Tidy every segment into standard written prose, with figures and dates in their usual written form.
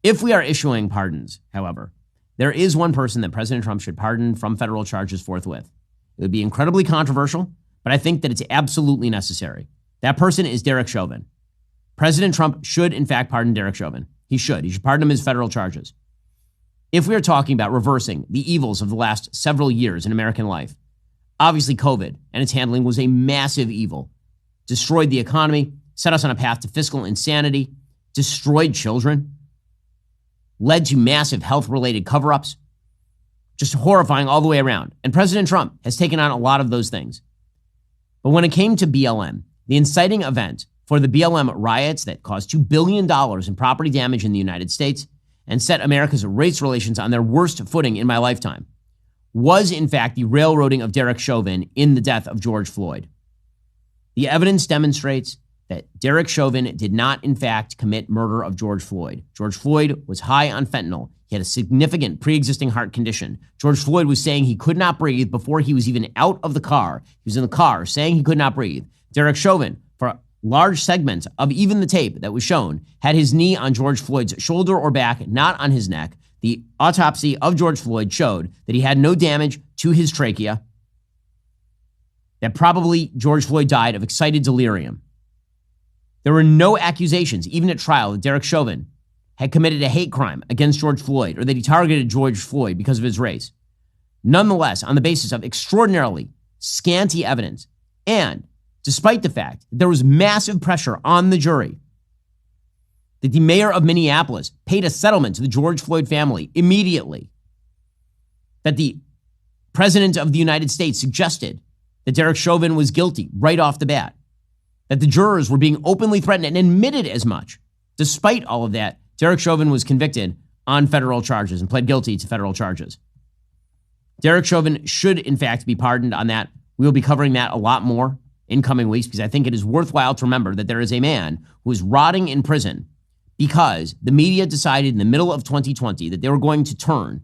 If we are issuing pardons, however, there is one person that President Trump should pardon from federal charges forthwith. It would be incredibly controversial, but I think that it's absolutely necessary. That person is Derek Chauvin. President Trump should, in fact, pardon Derek Chauvin. He should. He should pardon him his federal charges. If we are talking about reversing the evils of the last several years in American life, obviously COVID and its handling was a massive evil. Destroyed the economy, set us on a path to fiscal insanity, destroyed children, led to massive health-related cover-ups, just horrifying all the way around. And President Trump has taken on a lot of those things. But when it came to BLM, the inciting event for the BLM riots that caused $2 billion in property damage in the United States and set America's race relations on their worst footing in my lifetime, was in fact the railroading of Derek Chauvin in the death of George Floyd. The evidence demonstrates that Derek Chauvin did not, in fact, commit murder of George Floyd. George Floyd was high on fentanyl. He had a significant pre-existing heart condition. George Floyd was saying he could not breathe before he was even out of the car. He was in the car saying he could not breathe. Derek Chauvin, for large segments of even the tape that was shown, had his knee on George Floyd's shoulder or back, not on his neck. The autopsy of George Floyd showed that he had no damage to his trachea, that probably George Floyd died of excited delirium. There were no accusations, even at trial, that Derek Chauvin had committed a hate crime against George Floyd or that he targeted George Floyd because of his race. Nonetheless, on the basis of extraordinarily scanty evidence, and despite the fact that there was massive pressure on the jury, that the mayor of Minneapolis paid a settlement to the George Floyd family immediately, that the president of the United States suggested that Derek Chauvin was guilty right off the bat, that the jurors were being openly threatened and admitted as much. Despite all of that, Derek Chauvin was convicted on federal charges and pled guilty to federal charges. Derek Chauvin should, in fact, be pardoned on that. We will be covering that a lot more in coming weeks because I think it is worthwhile to remember that there is a man who is rotting in prison because the media decided in the middle of 2020 that they were going to turn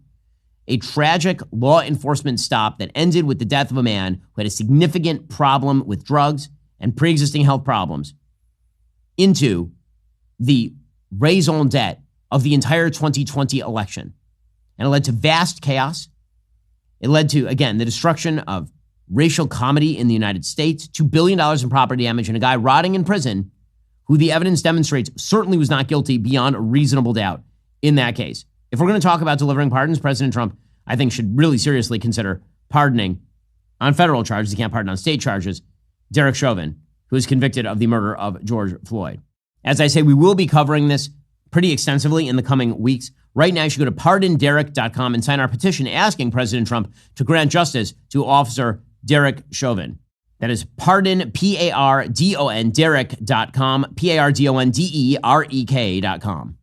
a tragic law enforcement stop that ended with the death of a man who had a significant problem with drugs and pre-existing health problems into the raison d'etre of the entire 2020 election. And it led to vast chaos. It led to, again, the destruction of racial comedy in the United States, $2 billion in property damage, and a guy rotting in prison who the evidence demonstrates certainly was not guilty beyond a reasonable doubt in that case. If we're going to talk about delivering pardons, President Trump, I think, should really seriously consider pardoning on federal charges. He can't pardon on state charges Derek Chauvin, who is convicted of the murder of George Floyd. As I say, we will be covering this pretty extensively in the coming weeks. Right now, you should go to pardonderek.com and sign our petition asking President Trump to grant justice to Officer Derek Chauvin. That is pardon, P-A-R-D-O-N, Derek.com, P-A-R-D-O-N-D-E-R-E-K.com.